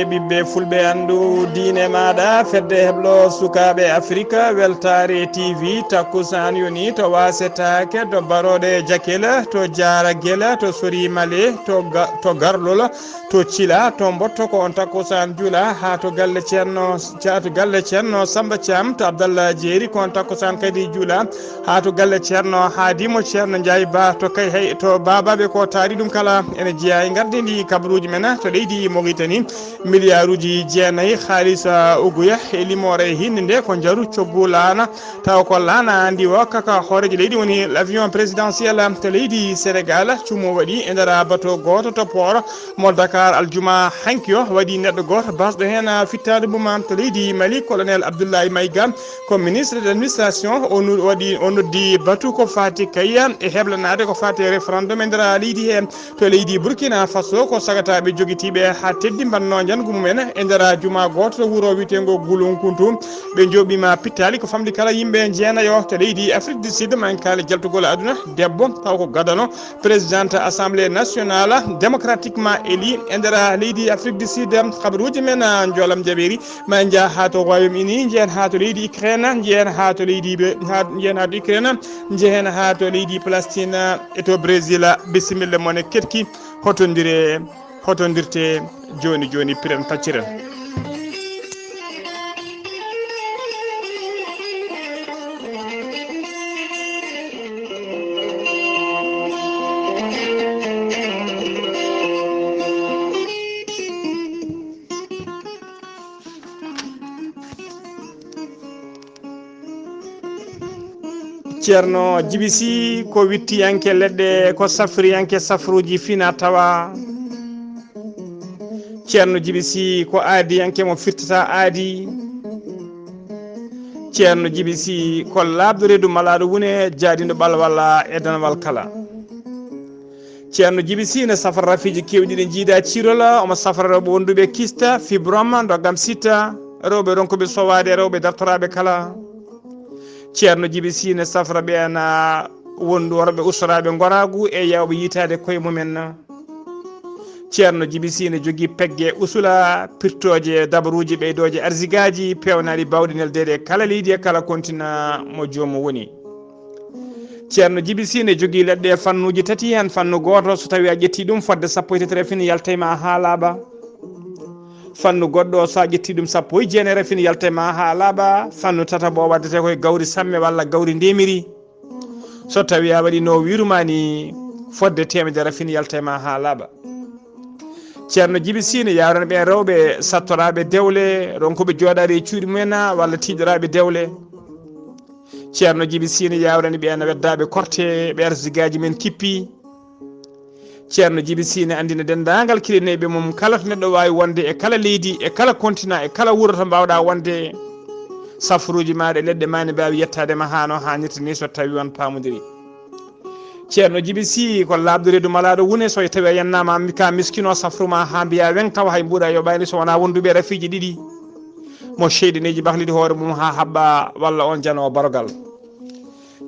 ɓiɓɓe fulɓe andu diine maɗa fedde heblo sukaɓe afrique weltare tv takkusan yoni to wasetake to barode jakela to jara guela to sori male to garlol to cila to botto ko on takkusan juula ha to galle ceerno samba thiam to abdallah jeeri ko on takkusan kadi juula ha to galle ceerno haadimo ceerno ndiaye ba to kay hay to babaɓe ko taari ɗum kala ene jeeya e gardidi kabaruji men to leydi Mauritanie milliarduji jeenayyi haalisa uguya e limore hinne nde ko jaru coggu laana taw ko laana andi o kaka hooreji leydi woni l'avion présidentiel to leydi Sénégal cumo waɗi e nder bateau goto to port mo Dakar aljuma hanki o waɗi neɗɗo goto basɗo hen fittade mum to leydi Mali colonel Abdoulaye Maïga ko ministre de l'administration o noddi batu ko fati kayya e heblanade ko fati référendum e nder leydi he to leydi Burkina Faso ko sagataɓe jogitiɓe ha teddi banno jangu mumen e nder juma goto to wuuro witego Gulunkuntu ɓe joɓima pittali ko famɗi kala yimɓe jeenayo to leydi Afrique du Sud man kala jaltugol aduna debbo taw ko gadano présidente assemblée nationale démocratiquement élu e nder leydi Afrique du Sud habaruji men jolam jaɓeri ma jaa ha to Royaume-Uni jehen ha to leydi Ukraine jehen ha to leydi Ukraine jehen ha to leydi Palestine e to Brésil bisimilla mone ketki hotondirte joni piren pacciren ceerno jibisi ko wittiyanke leɗɗe ko safriyanke safruji fina tawa ceerno jibisi ko aadiyanke mo firtata aadi ceerno jibisi ko labdo reedu malaɗo wune jaadindo ɓalwalla e danwal kala ceerno jibisi ne safara rafiji kewɗi ɗe jiida cirola omo safara rewɓe wonduɓe kista fibrome doggam sitta rewɓe ronkoɓe sowade rewɓe dartoraɓe kala ceerno jibisi ne safara ɓe na wondu worɓe ustoraɓe goragu e yawɓe yitade koye mumen ceerno jibisi ne jogui pegge usula pirtoje dabaruji ɓeydoje arsigaji pewnaɗi bawɗi neldede kala leydi e kala continent mo jomum woni ceerno jibisi ne jogui leɗɗe fannuji tati hen fannu goto so tawi a ƴetti ɗum fodde sappo e tetere fini yaltayma ha laaɓa fannu goɗɗo so a ƴetti ɗum sappo e jeenere fini yaltayma ha laaɓa fannu tatabo waddete koye gawri samme walla gawri ndemiri so tawi a waɗi no wirumani fodde temedere fini yaltayma ha laaɓa ceerno jibisi ne yawrana ɓen rewɓe sattoraɓe dewle ronkoɓe joɗade e cuuɗi mumen walla tiiɗoraɓe dewle ceerno jibisi ne yawrani ɓen weddaɓe korte ɓe arsigaji men kippi ceerno jibisi ne andina dendagal kilineɓe mum kala to neɗɗo wawi wonde e kala leydi e kala continent e kala wuuro to mbawɗa wonde safruji maɗa e leɗɗe ma ne mbawi yettadema hano hannirta ni so tawi on pamodiri ceerno jibisi ko labdo reedu malaɗo wune so tawi a yennama ka miskino safruma ha mbiya wen taw hay mbuɗa yoɓani so wona wonduɓe rafiji ɗiɗi mo cheyɗineji bahlide hoore mum ha haɓɓa walla on janowo barogal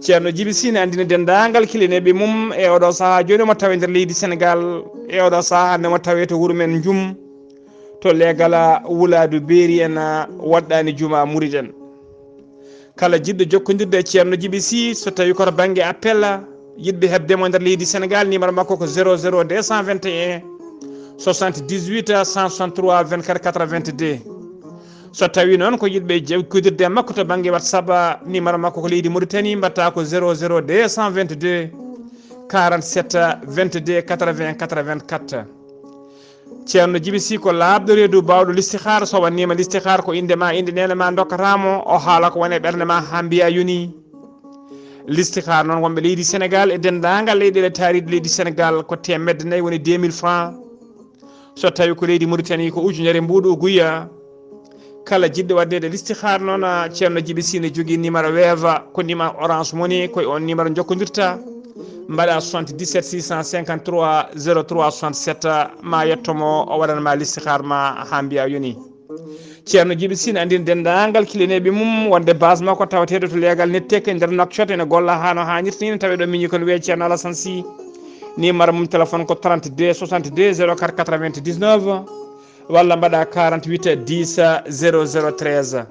ceerno jibisi ne andina dendagal kilineɓe mum e oɗo saaha joni mo tawe nder leydi Sénégal e oɗo saaha nde mo tawe to wuuro men Jum to leegala wuladu beeri en waɗɗani juma muriden kala jiɗɗo jokkodirde e ceerno jibisi so tawi koto banggue appel yiɗɓe hebdemo nder leydi Sénégal numéro makko ko 00 221 78 163 24 82 so tawi noon ko yiɗɓe jokkodirde makko to banggue WhatsApp numéro makko ko leydi Mauritanie mbatta ko 00 222 47 22 80 84 ceerno jibisi ko labdo reedu bawɗo listihar so wannima listihar ko indema inde nene ma dokkatamo o haala ko woni ɓerde ma ha mbiya yoni listihar noon wonɓe leydi Sénégal e dendagal leyɗele taariɗe leydi Sénégal ko temedde nayyi woni 2000 francs so tawi ko leydi Mauritanie ko ujunere mbuɗo guya kala jiɗɗo waddede listihar noon ceerno jibisi ne jogui numéro weeva ko numéro orange money koye on numéro jokkodirta mbaɗa 77 653 03 67 ma yettomo o waɗanma listihar ma ha mbiya yoni ceerno jibisi ne andina dendagal kilineɓe mum wonde base makko tawateɗo to leegal netteke nder Nouakchott ene golla hano hannirta ni tawi ɗo miñi kono wiye ceerno Alassane Sy numéro mum téléphone ko 32 62 04 99 walla mbaɗa 48 10 0013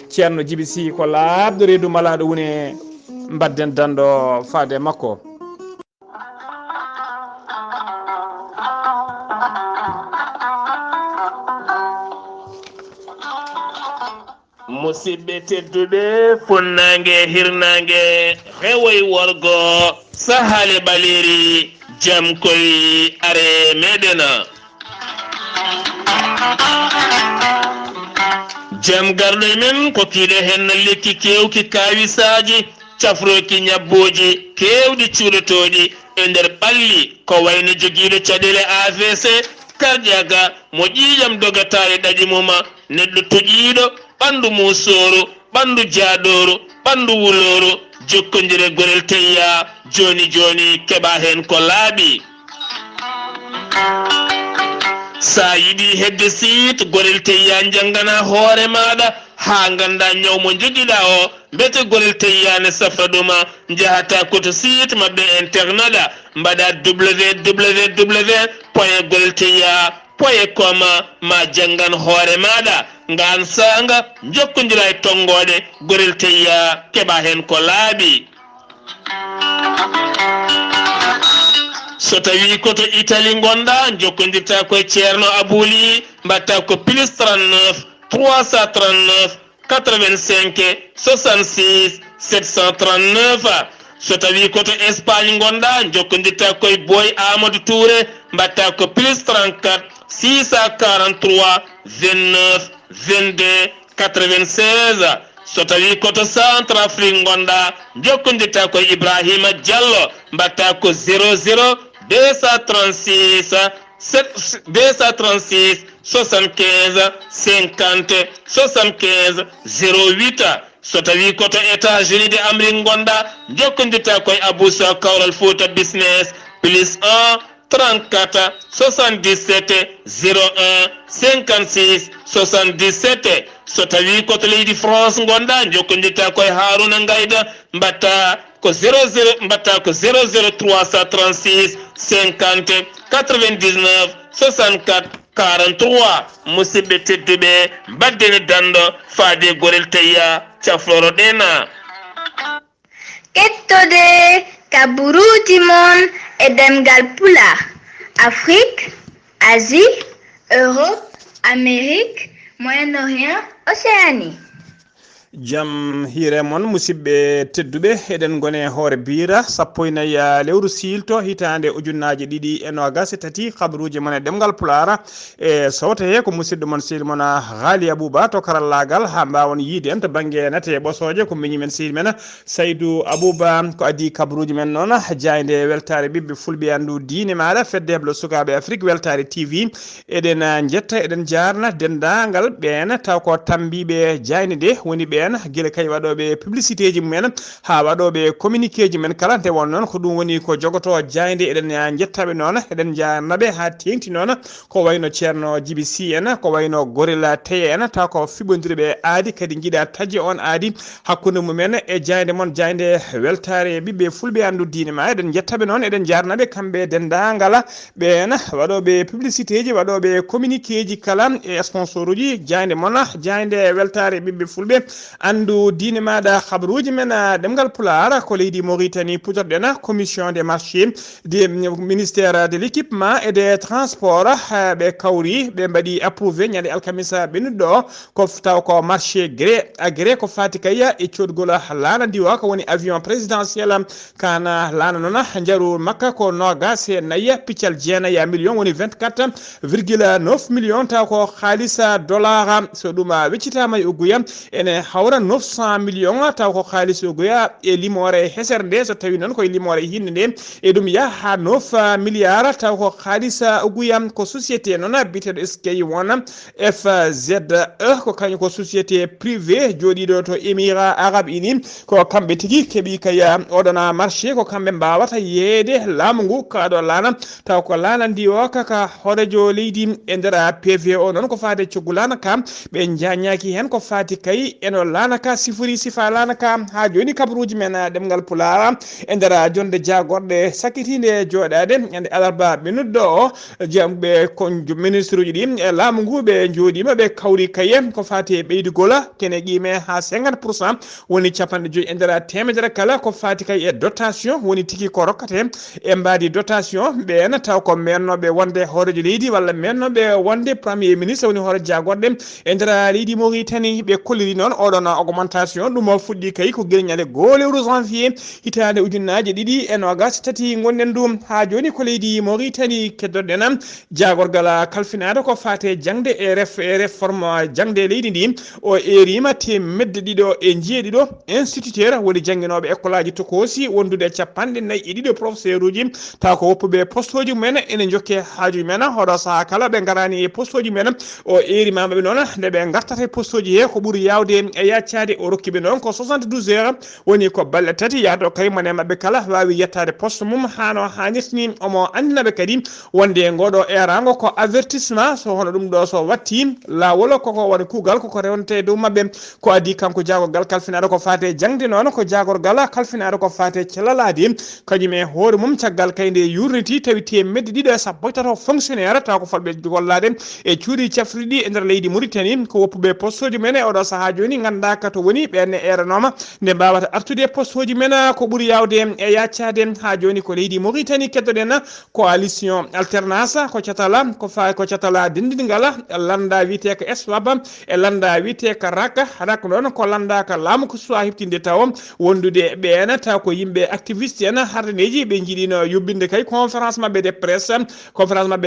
ceerno Djiby Sy ko laabdo reedu malaɗo woni mbadden dando faade makko. musidɓe tedduɓe funnangue hirnangue rewoy worgo sahale ɓaleri jam koye are meɗena jam garɗo men ko kiɗe hen lekki kewki kawisaji cafroki ñabboji kewɗi cuuɗotoɗi e nder ɓalli ko wayno joguiɗo caɗele AVC karƴaga mo ƴiƴam dogata e ɗaɗi muma neɗɗo toƴiɗo ɓandu musoro ɓandu jaaɗoru ɓandu wuloru jokkodire gorel teyya joni joni keɓa hen ko laaɓi sa yiɗi hedde siit gorel teyya janggana hoore maɗa ha ganda ñaw mo joguiɗa o mbete gorel teyya ne safra ɗuma jahata koto siit mabɓe internet a mbaɗa www.gorelteyya.com ma janggan hoore maɗa ngan sanga jokkodira e tongoɗe gorel teyya keɓa hen ko laaɓi so tawi koto Italie gonɗa jokkodirta koye ceerno Abouli mbatta ko plus 39 339 85 66 739 so tawi koto Espagne gonɗa jokkodirta koye Boy Amadou Touré mbatta ko plus 34 643 29 22 96 so tawi koto centre Afrique gonɗa jokkodirta koye Ibrahima Diallo mbatta ko 00 236 75 50 75 08 so tawi koto États-Unis de Amérique gonɗa jokkodirta koye Aboussa Kawral Fouta Business plus 1 34 77 01 56 77 so tawi koto leydi France gonɗa jokkodirta koye Haruna Ngayda mbatta ko 00 mbatta ko 00336 50 99 64 43 musidɓe tedduɓe mbaddene dando faade gorel teyya cafloro ɗena kettode kaburuji mon e ɗemngal pulaar Afrique, Asie, Europe, Amérique, Moyen-Orient, Océanie. Jam hiire mon musidɓe tedduɓe eɗen gone hoyre-biir sappo e nayyi lewru silto hitande ujunnaje ɗiɗi e nogas e tati kabaruji mon e ɗemgal pulaar e sowta he ko musidɗo mon sehil mon Ghalii Bah to karallagal ha mbawon yiide en to banggue nate ɓosoje ko miñi men sehil men Saydou Abouba ko adi kabaruji men noon jayde weltare ɓiɓɓe fulɓe andu diine maɗa fedde heblo sukaɓe Afrique weltare TV eɗen jetta eɗen jarna dendagal ɓen taw ko tambiɓe jayne de woni ɓe guila kay waɗoɓe publicité ji mumen ha waɗoɓe communiqué ji men kala nde won noon ko ɗum woni ko jogoto jayde eɗen jettaɓe noon eɗen jarnaɓe ha tengti noon ko wayno ceerno Djiby Sy en ko wayno gorilla teye en taw ko fiɓodiriɓe aadi kadi jiiɗa taji on aadi hakkude mumen e jayde mon jayde weltare ɓiɓɓe fulɓe andu diine ma eɗen jettaɓe noon eɗen jarnaɓe kamɓe dendagal ɓen waɗoɓe publicité ji waɗoɓe communiqué ji kala e sponsor uji jayde mon jayde weltare ɓiɓɓe fulɓe andu diine maɗa habaruji men ɗemgal pulaar ko leydi Mauritanie putorɗen commission des marchés du ministère de l'équipement et des transports ɓe kawri ɓe mbaɗi approuvé ñande alkamisa ɓennuɗo ko taw ko marché gré à gré ko fati kaya e coɗgol laana diwa ko woni avion présidentiel kana laana noon jaaru makka ko nogas e nayyi piccal jeenayyi million woni 24,9 million taw ko haalisa dollar so ɗum weccitama e ugguya ene hawra 900 millions taw ko halis ogoya e limore hesere nde so tawi noon koye limore hinde nde e ɗum yaha 9 milliards taw ko haalisa ogoya ko société noon biteɗo SKI won FZE ko kañum ko société privé joɗiɗo to Émirats Arabes Unis ko kamɓe tigui keeɓi kaya oɗona marché ko kamɓe mbawata yeede laamu ngu kaɗo laana taw ko laana ndi o kaka horejo leydi e nder PV o noon ko fate coggu laana kam ɓe jañaki hen ko fati kay eno lanaka sifuri sifa lanaka ha joni kabruji men ɗemngal pulara e nder jonde jagorɗe sakitinde joɗade ande alarba minuddo jambe konjo ministre uji ɗi e laamu ngu ɓe joɗima ɓe kawri kaye ko fati e ɓeydugola kene qime ha 50% woni capanɗe joyi e nder temedere kala ko fati kay e dotation woni tigi ko rokkate e mbadi dotation ɓen taw ko mennoɓe wonde hoorejo leydi walla mennoɓe wonde premier ministre woni hoore jagorɗe e nder leydi Mauritanie ɓe kolliri noon oɗon augmentation ɗum o fuɗɗi kay ko guel ñande 2 janvier hitande ujunnaje 223 gonnen ɗum ha joni ko leydi Mauritanie keddoɗen jagorgal kalfinade ko fate jangde e réforme jangde leydi ndi o erima temedde ɗiɗo e jeeɗiɗo instituteur woni jangguinoɓe école aji tokosi wondude 42 professeur uji taw ko woppuɓe poste uji mumen ene jokke haaju men hoɗo saaha kala ɓe garani e poste uji men o erimaɓe noon nde ɓe gartata e poste uji he ko ɓuuri yawde e yaccade o rokkiɓe noon ko 72 heures woni ko balle tati yahdo kay mone mabɓe kala wawi yettade poste mum hano hannirtini omo andinaɓe kadi wonde ngoɗo erago ko avertissement so hono ɗum ɗo so watti lawol koko woni kuugal koko rewnte dow mabɓe ko adi kanko jagorgal kalfinaɗo ko fate jangde noon ko jagorgal kalfinaɗo ko fate celaladi kañum e hoore mum caggal kayde yurniti tawi temedde ɗiɗo e sappo tato fonctionnaire taw ko falɓe gollade e cuuɗi cafriɗi e nder leydi Mauritanie ko woppuɓe poste uji men e oɗo saaha joni ganda ka to woni ɓenne eranoma nde mbawata artude e poste uji men ko ɓuuri yawde e yaccade ha joni ko leydi Mauritanie keddoɗen coalition alternance ko catala ko fa ko catala dendingal landa wiite ko eswaba e landa wiite ko rak noon ko landa ka laamu ko suwa heftinde taw wondude ɓen taw ko yimɓe activiste en hardaneji ɓe jiiɗino yubbinde kay conférence mabɓe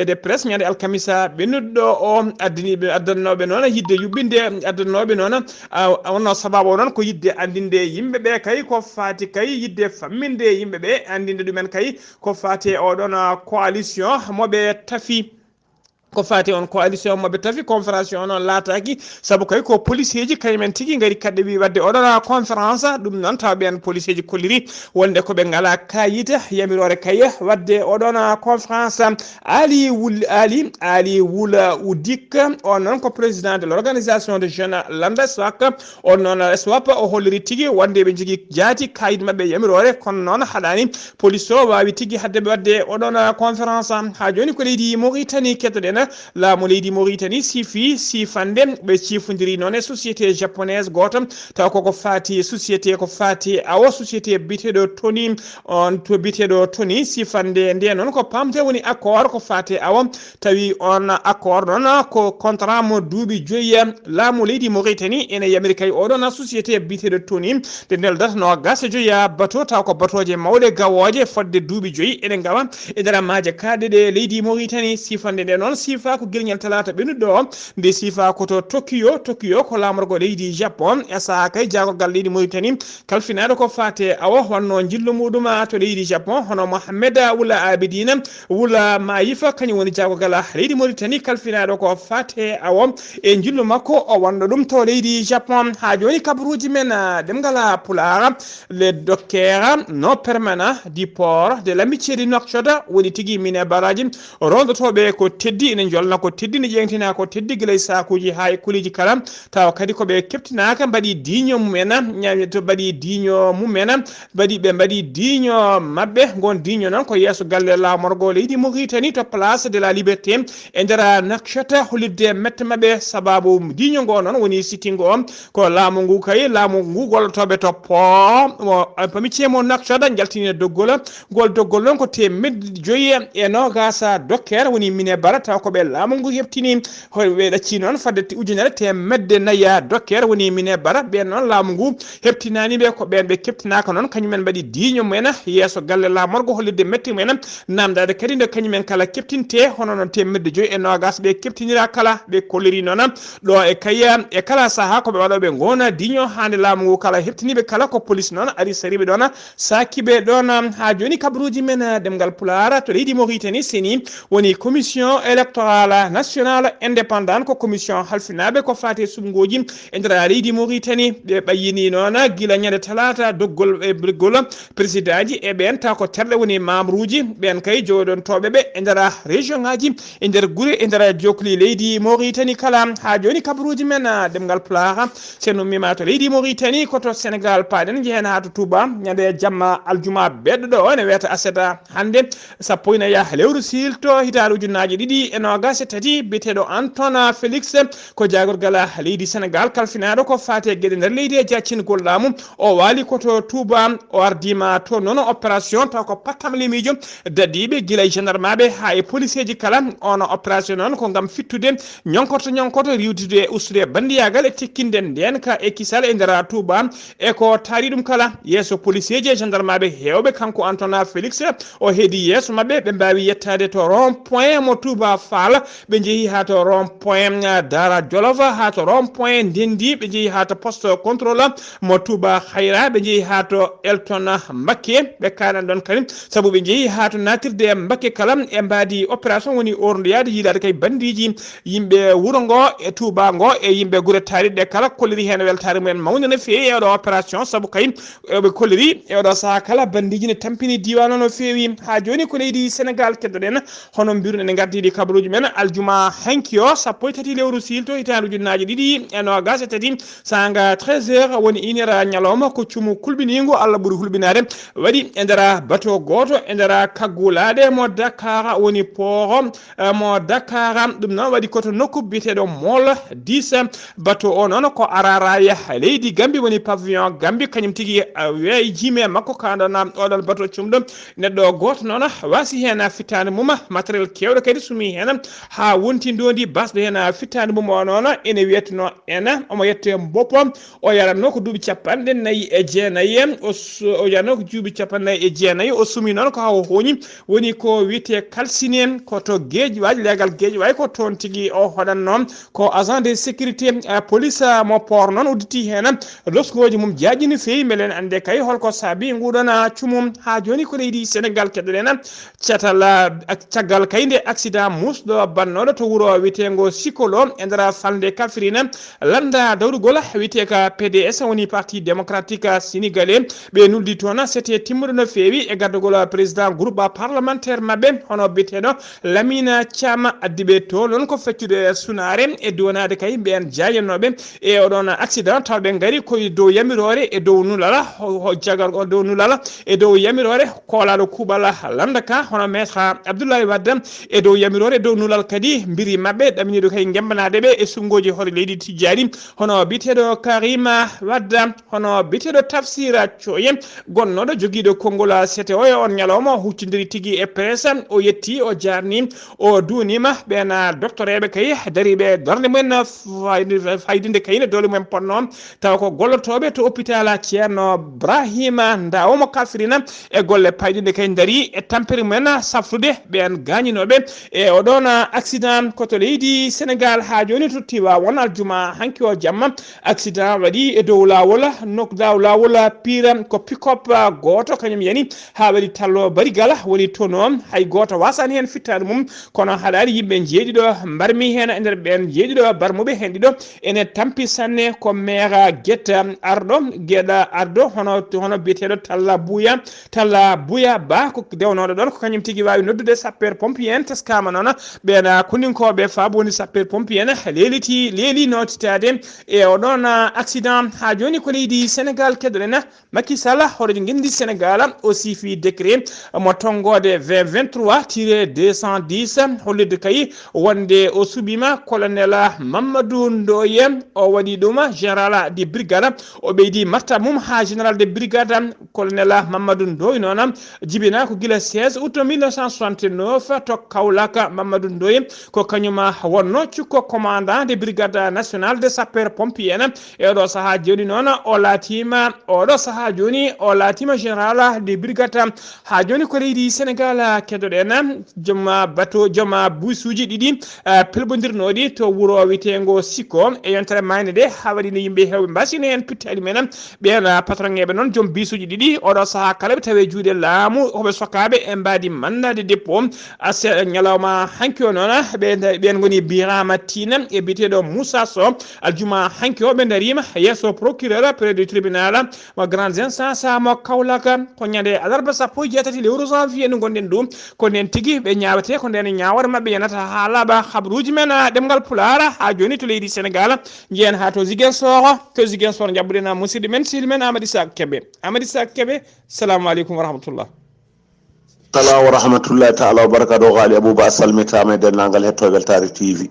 de presse ñande alkamisa ɓennuɗɗo o addannoɓe noon yidde yubbinde addannoɓe noon wonno sababu o noon ko yidde andinde yimɓeɓe kay ko fati kay yidde famminde yimɓeɓe andinde ɗumen kay ko fati oɗon coalition moɓe tafi ko fati on coalition mabɓe tafi conférence on laataki saabu kay ko policier ji kañumen tigui gari kadde wi wadde oɗon conférence ɗum noon taw ɓen policier ji kolliri wonde koɓe ngala kayita yamirore kay wadde oɗon conférence ali wula udik on noon ko président de l'organisation de jeunes landa swak on noon swap o holliri tigui wonde ɓe jogui jaati kayit mabɓe yamirore kono noon haɗani police o wawi tigui haddeɓe wadde oɗon conférence ha joni ko leydi Mauritanie kettoɗen laamu leydi Mauritanie sifande ɓe cifodiri noon e société japonaise goto taw koko fati société ko fati awo société biteɗo toni on to biteɗo toni sifande nde noon ko pamte woni accord ko fati awo tawi on accord noon ko contrat mo duuɓi 5 laamu leydi Mauritanie ene yamiri kay oɗon société biteɗo toni de neldata no gasa 5 bateau taw ko batoje mawɗe gawoje fodde duuɓi 5 ene gawa e nder maaje kaɗe ɗe leydi Mauritanie sifande nde noon sifa ko guelñal talata ɓennuɗo o nde sifa koto Tokyo ko lamorgo leydi Japon e saha kay jagorgal leydi Mauritanie kalfinaɗo ko fate awo wonno jillu muɗum to leydi Japon hono Mohamed Wula Abidina Wula Mayifa kañum woni jagorgal leydi Mauritanie kalfinaɗo ko fate awo e jillu makko o wonno ɗum to leydi Japon ha joni kabaruji men ɗemngal pulaar le docker non permanent du port de l'amitié du Nouakchott woni tigui mine baraji rondotoɓe ko teddi ene jolna ko teddi ne jeytina ko teddi guilay sakuji ha e kuliji kala taw kadi koɓe keptinaka mbaɗi diño mumen ñami to mbaɗi diño mumen ɓe mbaɗi diño mabɓe gon diño noon ko yesso galle lamorgo leydi Mauritanie to place de la liberté e nder Nouakchott hollirde mette mabɓe sababu diño ngo noon woni sittingo o ko laamu ngu kay laamu ngu gollotoɓe to pamicemo Nouakchott jaltini doggol gol doggol noon ko temedde 5 e nogasa docker woni mine bara taw koɓe laamu ngu heftini ɓe ɗacci noon fadde ujunere temedde 4 docker woni mine bara ɓen noon laamu ngu heptinani ɓe ko ɓen ɓe keptinaka noon kañumen mbaɗi diño mumen yesso galle lamorgo hollirde metti mumen namdade kadi nde kañumen kala keptinte hono noon temedde 5 e nogas ɓe keptinira kala ɓe kolliri noon ɗo e kaya e kala saaha koɓe waɗoɓe gona diño hande laamu ngu kala heftiniɓe kala ko police noon ari sariɓe ɗon sakiɓe ɗon ha joni kabaruji men ɗemngal pulaar to leydi Mauritanie seni woni commission électorale électoral national indépendant ko commission halfinaɓe ko fati sumgoji e nder leydi Mauritanie ɓe ɓayyini noon gila ñande talata doggol e brigol président ji e ɓen taw ko terɗe woni membre uji ɓen kay joɗon toɓe ɓe e nder région ngaji e nder guure e nder jokli leydi Mauritanie kala ha joni kabaruji men ɗemngal pulaar sen ummima to leydi Mauritanie koto Sénégal paɗen jehen ha to Touba ñande jamma aljuma beɗɗo ɗo ne wiyata aseta hande sappo ina yaha lewru silto hitande ujunnaje ɗiɗi e nogas e tati biteɗo Antoine Félix ko jagorgal leydi Sénégal kalfinaɗo ko fate gueɗe nder leydi e jaccingol laamu o wali koto Touba o ardima to noon opération taw ko pattam lemijo dadiɓe guila e gendarmeɓe ha e policier ji kala on opération noon ko gam fittude ñonkoto riwtude e ustude bandiyagal e tekkinde nden ka e kisal e nder Touba e ko taari ɗum kala yesso policier ji e gendarmeɓe hewɓe kanko Antoine Félix o heedi yesso mabɓe ɓe mbawi yettade to rond point mo Touba Fall ɓe jeehi ha to rond point Dara Jolof ha to rond point Ndendi ɓe jeehi ha to poste contrôle mo Touba Khayra ɓe jeehi ha to Elton Mbacké ɓe kanan ɗon kadi saabu ɓe jeehi ha to natirde Mbacké kala e mbadi opération woni orndoyade yiilade kay bandiji yimɓe wuuro ngo e Touba ngo e yimɓe guure taariɗe kala kolliri hen weltare mumen mawde no fewi e oɗo opération saabu kay ɓe kolliri e oɗo saaha kala bandiji ne tampini diwan no fewi ha joni ko leydi Sénégal keddoɗen hono mbiruɗen e gardiɗi kabaruji men aljuma hanki o sappo e tati lewru silto hitande ujunnaje ɗiɗi e nogas e tati sanga 13h woni 1h ñalawma ko cuumu kulɓinigo Allah ɓuuri hulɓinade waɗi e nder bateau goto e nder kaggulade mo Dakar woni port mo Dakar ɗum noon waɗi koto nokku biteɗo mol 10 bateau o noon ko araraya leydi Gambie woni pavillon Gambie kañum tigui weyi jime makko kanɗon oɗon bateau cumɗo neɗɗo goto noon wasi hen fittade mum matériel kewɗo kadi sumi hen ha wonti ndondi basɗo hen fittade mum o noon ene wiyetno ena omo yette Mboppo o yaranno ko duuɓi 49 o yaranno ko duuɓi 49 o sumi noon ko haw hoñi woni ko wiyete calcine koto Guédiawaye legal Guédiawaye ko toon tigui o hoɗanno ko agent de sécurité police mo port noon udditi hen losgoji mum jaajini fewi beelen ande kay holko saabi nguɗon cumum ha joni ko leydi Sénégal keddoɗen caggal kay nde accident musɗo bannoɗo to wuuro wiyetego Sikolo e nder falde Kafrine landa dawrugol wiyete ka PDS woni parti démocratique sénégalais ɓe nuldi toon c'était timmuɗo no fewi e gardugol président groupe parlementaire mabɓe hono biteɗo Lamine Thiam addiɓe to non ko feccude sunare e donade kay ɓen jayanoɓe e oɗon accident tawɓe gari koye dow yamirore e dow nulala jagal dow nulala e dow yamirore kolaɗo kuɓal landaka hono maître Abdoulaye Wade e dow yamirore e dow nulal kadi mbiri mabɓe ɗaminiɗo kay gembanadeɓe e sungoji hoore leydi Tijjani hono biteɗo Karima Wade hono biteɗo Tafsira Thioye gonnoɗo joguiɗo konngol CTO e on ñalawma huccodiri tigui e presse o yetti o jarni o duunima ɓen doctoreɓe kay dariɓe darde mumen faydinde kayne dole mumen ponno taw ko gollotoɓe to hôpital Ceerno Brahima Ndawomo Kafrina e golle paydinde kay daari e tampere mumen safrude ɓen gañinoɓe e oɗon accident koto leydi Sénégal ha joni to Tivaouane aljuma hanki o jamma accident waɗi e dow lawol nokdaw lawol pire ko pick-up goto kañum yani ha waɗi tallo barigal woni tono hay goto wasani hen fittade mum kono haɗari yimɓe jeeɗiɗo mbarmi hen e nder ɓen jeeɗiɗo barmuɓe hen ɗiɗo ene tampi sanne ko maire guetta gueɗa arɗo hono biyeteɗo Talla Bouya Ba ko dewnoɗo ɗon ko kañum tigui wawi noddude sapeur pompier en teskama noon ɓen kundinkoɓe faabo woni sapeur pompier en leeli notitade e oɗon accident ha joni ko leydi Sénégal keddoɗen Macky Sall hoɗoji guendi Sénégal o siifi décret mo tongode 2023-210 hollide kay wonde o suɓima colonel Mamadou Ndoye o waɗi ɗum général de brigade o ɓeydi marta mum ha général de brigade colonel Mamadou Ndoye noon jibina ko guila 16 août 1969 to Kaolack Mamadou Ndoye ko kañum wonno cukko commandant de brigade nationale de sapeur pompier en e oɗo saaha joni noon o laatima général de brigade ha joni ko leydi Sénégal keddoɗen jooma busuji ɗiɗi pelbodirnoɗi to wuuro witego Sikko e yontere mayne de ha waɗino yimɓe hewɓe mbasino hen pittali men ɓen patron ŋeɓe noon joom bisuji ɗiɗi oɗo saaha kala ɓe tawe juuɗe laamu hoɓe sokaɓe e mbadi mandade dépôt ñalawma hanki o noon ɓen goni birama tina e biteɗo Moussa Sow aljuma hanki o ɓe darima yesso procureur près du tribunal mo grande instance mo Kaolack ko ñande alarba 17 lewru janvier nde gonɗen ɗum ko nden tigui ɓe ñawete ko nden ñawore mabɓe yanata ha laaɓa habruji men ɗemgal pulaar ha joni to leydi Sénégal jiyen ha to Ziguinchor jabbuɗen musidɗo men sehil men Amadou Issa Kébé salamu aleykum wa rahmatullah. Salaam wa rahmatullahi ta'ala wa barakatuh. Ghalii Bah salmitama e dennangal hetto Weltare TV.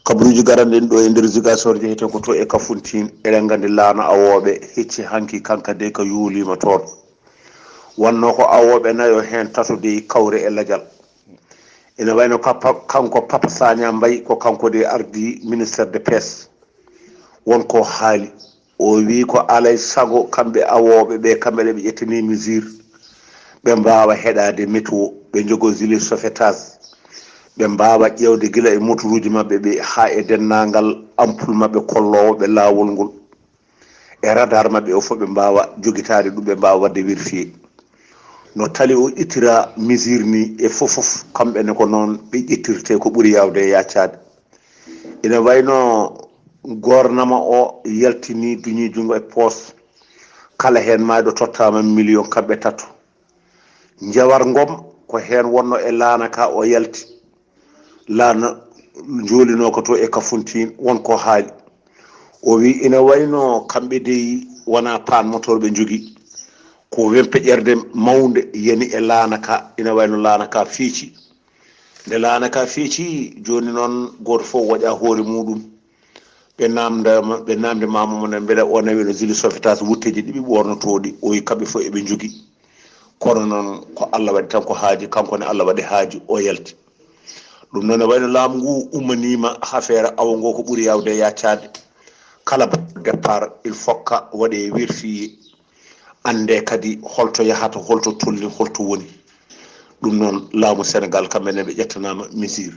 Kabruji garanɗen ɗo e nder Ziguinchor jeyete ko to e Kafountine eɗen gandi laana awoɓe hecci hanki kanka de ko yuulima toon wanno ko awoɓe nayo hen tatude kawre e ladial ene wayno kanko Papa Sagna Mbaye ko kanko de ardi ministére de pêche wonko haali o wi ko alay sago kamɓe awoɓe ɓe kamɓe ɓe ƴettani mesure ɓe mbawa heɗade météo ɓe jogo gilet sauvetage ɓe mbawa ƴewde gila e motoruji mabɓe ɓe ha e dennangal ampoule mabɓe kollowo ɓe lawol ngol e radar mabɓe o fof ɓe mbawa joguitade ɗum ɓe mbawa wadde vérifié no tali o ittira mesure ni e fofof kamɓene ko noon ɓe ƴettirte ko ɓuuri yawde e yaccade ina wayno gornama o yaltini duñi jungo e poos kala hen mayɗo tottama million kamɓe tato jawar ngom ko hen wonno e laana ka o yalti laana jolino ko to e Kafountine wonko haali o wi ina wayno kamɓe dey wona pan motor ɓe jogui ko wempeƴerde mawde yani e laana ka ina wayno laana ka fiici nde laana ka fiici joni noon goto fof waɗa hoore muɗum ɓe namde mamumone beele o nawi no gilet sauvetage wutteji ɗiɓi ɓornotoɗi o wi kamɓe fof eɓe jogui kono noon ko Allah waɗi tan ko haaji kankone Allah waɗi haaji o yalti ɗum noon ne wayno laamu ngu ummanima affaire awo ngo ko ɓuuri yawde yaccade kala départ il faut ka waɗe vérifié ande kadi holto yahata holto tolni holto woni ɗum noon laamu Sénégal kamɓene ɓe ƴettanama mesure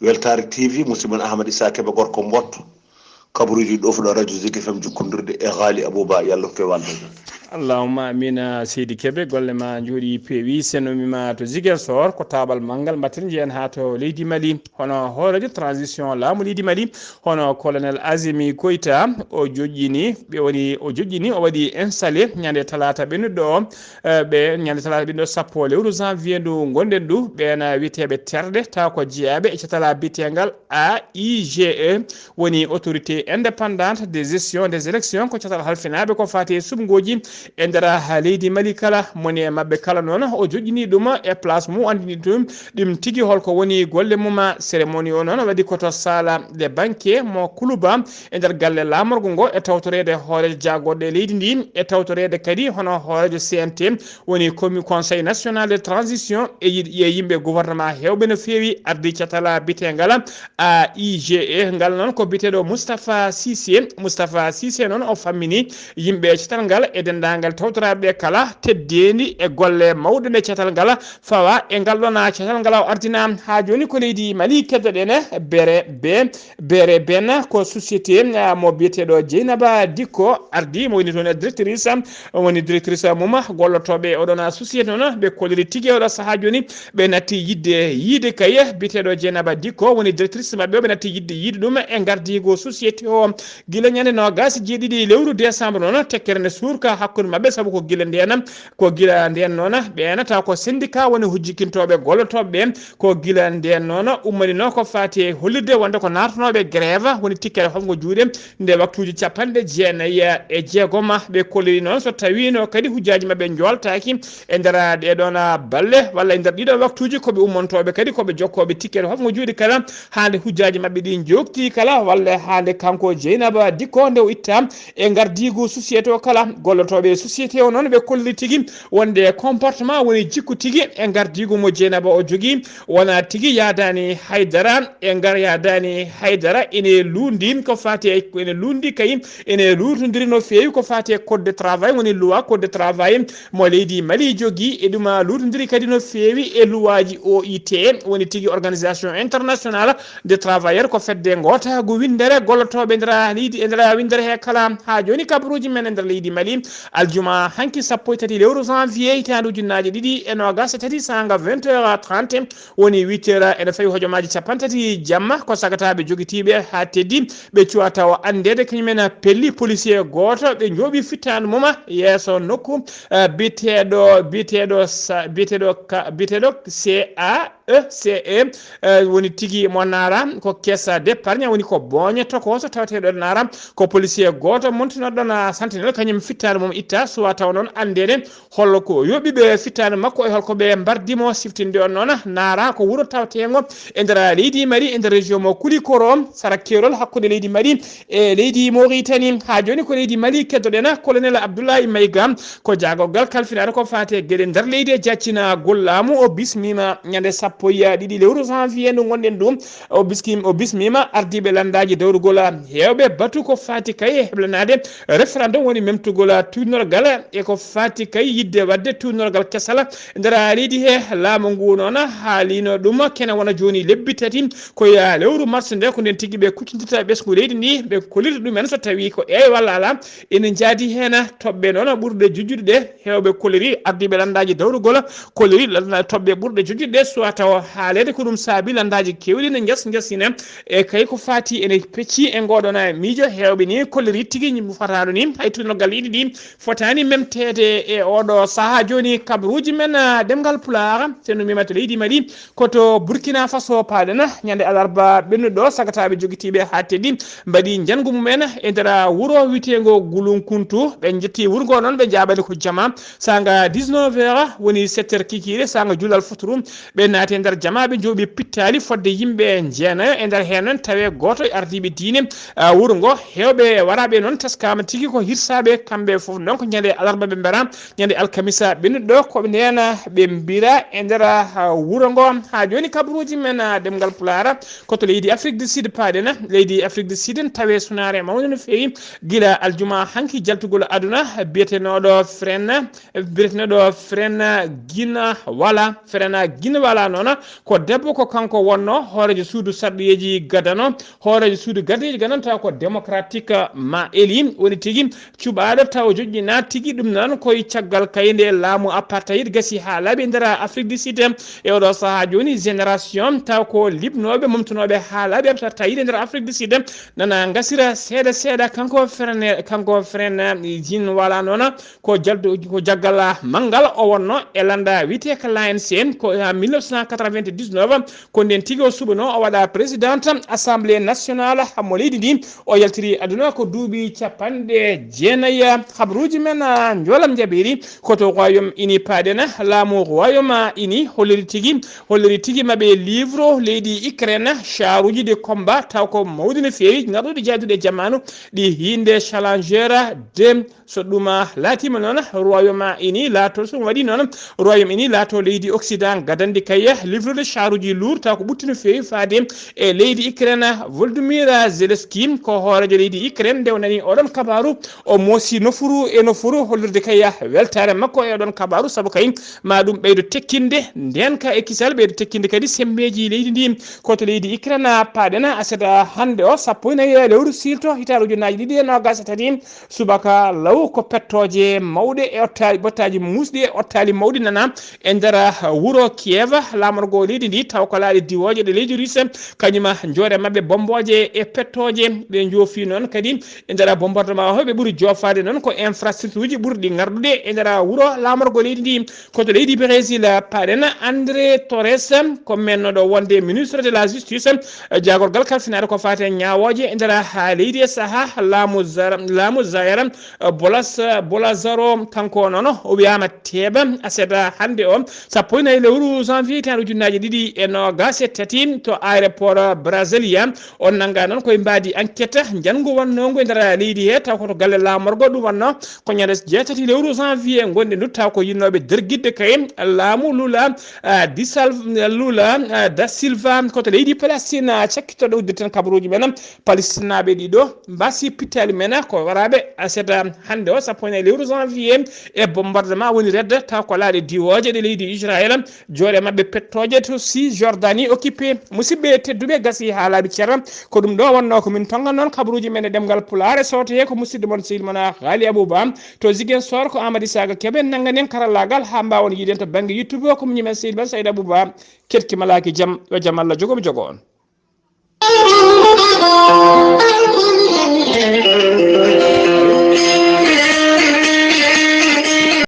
Weltare TV musidɗo Ahmad Issa Kébé gorko mbotto kabruji ɗo fuɗo radio Zik FM jukkodirde e Ghalii Bah yallah ko walde allahumma amina seydi Kébé golle ma jooɗi peewi senomima to Ziguinchor ko tabal manggal mbatten jeeyen ha to leydi Mali hono hoorejo transition laamu leydi Mali hono colonel Azimi Koïta o joƴƴini o waɗi installé ñande talata ɓennuɗo o ɓe ñande talata ɓennuɗo 10 lewru janvier ndu gonɗen ɗu ɓena wiyeteɓe terde taw ko jeeyaɓe e catala bitegal AIGE woni autorité indépendante de gestion des élections ko catal halfinaɓe ko fati sumgoji e ndera ha leydi Mali kala moni e mabɓe kala noon o joƴƴini ɗum e place mum andini ɗum ɗum tigui holko woni golle mum cérémonie o noon waɗi koto sala de banque mo Kuluba e nder galle lamorgo ngo e tawtorede hoorejo jagoɗo e leydi ndi e tawtorede kadi hono hoorejo CNT woni conseil national de transition e yimɓe gouvernement hewɓe no fewi ardi catala bitegal AIGE ngal noon ko biteɗo Moustapha Cissé noon o fammini yimɓe catal ngal e dendagal tawtoraɓe kala teddedi e golle mawɗe nde catal ngal fawa e ngal ɗon catal ngal o ardina ha joni ko leydi Mali keddoɗen bere ben ko société mo biyeteɗo Dieynaba Dicko ardi mo woni toon directrice mum gollotoɓe oɗon société noon ɓe kolliri tigui oɗo saaha joni ɓe natti yiide kaye biyeteɗo Dieynaba Dicko woni directrice mabɓe ɓe natti yiide ɗum e gardigo société o guila ñande nogas jeeɗiɗi lewru décembre noon tekkere nde suurka hakkude mabɓe saabu ko gila nden noon ɓena taw ko syndicat woni hujjikintoɓe gollotoɓe ko gila nden noon ummanino ko fati hollirde wonde ko natanoɓe grève woni tikkere hofgo juuɗe nde waktuji 49 ɓe kolliri noon so tawino kadi hujjaji mabɓe joltaki e nder ɗeɗon balle walla e nder ɗiɗon waktuji koɓe ummontoɓe kadi koɓe jokkoɓe tikkere hofgo juuɗe kala hande hujjaji mabɓe ɗi jokti kala walla hande kanko Dieynaba Dicko nde o itta e gardigo société o kala gollotoɓe société o noon ɓe kolliri tigui wonde comportement woni jikku tigui e gardigo mo Dieynaba o jogui wona tigui yadani haydara e ngar yadani haydara ene lundi ko fati ene lundi kay ene lutodiri no fewi ko fati code de travail woni loi code de travail mo leydi Mali jogui e ɗum lutodiri kadi no fewi e luwaji OIT woni tigui organisation internationale de travailleurs ko fedde gotago windere gollotoɓe ndera leydi e ndera windere he kala ha joni kabruji men e nder leydi Mali aljuma hanki sappo tati lewru janvier hitande ujunnaje ɗiɗi e nogas tati sanga 20h30 woni 8h ene fawi hojomaji capantati jamma ko sagataɓe jogitiɓe ha teddi ɓe cuwa tawa andede kañumen pelli policier goto ɓe jooɓi fittande muma yeeso nokku biteɗo CAECE woni tigui mo nara ko caisse d'épargne woni ko boñe tokoso tawateɗo nara ko policier goto montinoɗon sentinelle kañum fittade mum itta suwa taw noon andede hollo ko yoɓiɓe fittade makko e holko ɓe mbardimo siftinde on noon nara ko wuuro tawtego e nder leydi Mali e nder région mo Kulikoro sara kerol hakkude leydi Mali e leydi Mauritanie ha joni ko leydi Mali keddoɗen colonel Abdoulaye Maïga ko jagorgal kalfinade ko fate gueɗe nder leydi e jaccina gollamu o bismima ñande sappo e ɗiɗi lewru janvier ndu gonɗen ɗum o bismima ardiɓe landaji dawrugol hewɓe batu ko fati kay heblanade référendum woni memtugol tunorgal e ko fati kay yidde wadde tunorgal kesal nder leydi he laamu ngu noon haalino ɗum kene wona joni lebbi tati koye lewru mars nde ko nden tigui ɓe kuccintita ɓesgu leydi ndi ɓe kolirta ɗumen so tawi ko ewi walla ala ene jaadi hen toɓɓe noon ɓurɗe jujjude ɗe hewɓe koliri ardiɓe landaji dawrugol koliri toɓɓe ɓurɗe jujjude ɗe suwa taw haalede ko ɗum saabi landaji kewɗi ne guesine e kay ko fati ene pecci e ngoɗon miijo hewɓe ni koliri tigui fotano ni hay tunorgal yiɗi ɗi fotani memtede e oɗo saaha joni kabaruji men ɗemngal pulaar teno mimata leydi Mali koto Burkina Faso paɗen ñande alarba ɓennuɗo sagataɓe jogitiɓe ha teddi mbaɗi jangu mumen e nder wuuro witego Gulunkuntu ɓe jetti wuuro ngo noon ɓe jaɓani ko jama sanga 19h woni 7h kikire sanga julal fotru ɓe naati e nder jama ɓe jooɓi pittali fodde yimɓe jeenayo e nder hen noon tawe goto e ardiɓe diine wuuro ngo hewɓe waraɓe noon teskama tigui ko hirsaɓe kamɓe foof donc ñande alarba ɓe mbera ñande alkamisa ɓennuɗo koɓe ndena ɓe mbira e nder wuuro ngo ha joni kabaruji men ɗemngal pulaar koto leydi Afrique du Sud paɗen leydi Afrique du Sud tawe sunare mawde no fewi guila aljuma hanki jaltugol aduna biyeteneɗo frene guina wala noon ko debbo ko kanko wonno hoorejo suudu sarɗoyeji gadano hoorejo suudu gardeji gadan taw ko démocratique ma eli woni tigui cuɓaɗo taw joƴƴina tigui ɗum noon koye caggal kayde laamu apartheid gasi ha laaɓi nder Afrique du Sud e oɗo saaha joni génération taw ko libnoɓe momtunoɓe ha laaɓi apartheid nder Afrique du Sud nana gasira seeɗa kanko frene jin wala noon ko jaggal manggal o wonno e landa wite ka l'ANC ko 1999 ko nden tigui o suɓano o waɗa présidente assemblée nationale mo leydi ndi o yaltiri aduna ko duuɓi capanɗe jeenayyi habaruji men jolam jaɓiri koto royaume uni paɗen laamu royaume uni holliri tigui maɓe livre leydi Ukraine charuji de combat taw ko mawdi no fewi garɗuɗe jaaduɗe jamanu ɗi hinde challenger de so ɗum laatima noon royaume uni laato so waɗi noon royaume uni laato leydi occident gadandi kay livre charuji lourd taw ko ɓutti no fewi faade e leydi Ukraine Volodymyr Zelensky ko hoorejo leydi Ukraine nde o nani oɗon kabaru o moosi nofuru hollirde kay weltare makko e oɗon kabaru saabu kay ma ɗum ɓeydo tekkinde ndenka e kisal ɓeydo tekkinde kadi sembeji leydi ndi koto leydi Ukraine paɗen aseda hande o sappo e nayyi lewru silto hitande ujunnaje ɗiɗi e nogas tati subaka law ko pettoje mawɗe e bottaji musɗi e ottali mawɗi nana e nder wuuro Kiev lamorgo leydi ndi taw ko laaɗe diwoje ɗe leydi Russe kañuma joore mabɓe bomboje e pettoje ɓe joofi noon kadi e nder bombardement o ɓe ɓuuri jofade noon ko infrastructure uji ɓurɗi gardude e nder wuuro lamorgo leydi ndi koto leydi Brésil paɗen André Torres ko mennoɗo wonde ministre de la justice jagorgal kalfinade ko fate ñawoje e nder leydi e saaha laamu Zaire Bolazaro kanko noon o wiyama teeɓa aseda hande o sappo e nayyi lewru janvier tan ujunnaje ɗiɗi e nogas e tati to aéroport Brasilia on nanga noon koye mbadi enquête jangu wonnogo e nder leydi he taw koto galle lamorgo ɗum wonno ko ñande jeetati lewru janvier gonɗe ndu taw ko yinnoɓe derguidde kay laamu Lula da Silva koto leydi Palestine cakkitoɗo uddeten kabaruji men palestinaɓe ɗiɗo mbasi pittali men ko waraɓe aseda hande o sappo e nayyi lewru janvier e bombardement woni redde taw ko laaɗe diwoje ɗe leydi Israël joore mabɓe pettoje to Cisjordanie occupé musidɓe tedduɓe gasi ha laaɓi ceerno ko ɗum ɗo wonno ko min tongan noon kabaruji men e ɗemgal pulaar sowto he ko musidɗo moon sehil moon Ghalii Bah to zigen sor ko Amady Saga Kebe nanganen karallagal ha mbawon yiden to bangi YouTube ko munyimen Seydi Ba Sayd Abou Ba ketki malaki jam wa jam Allah jogo on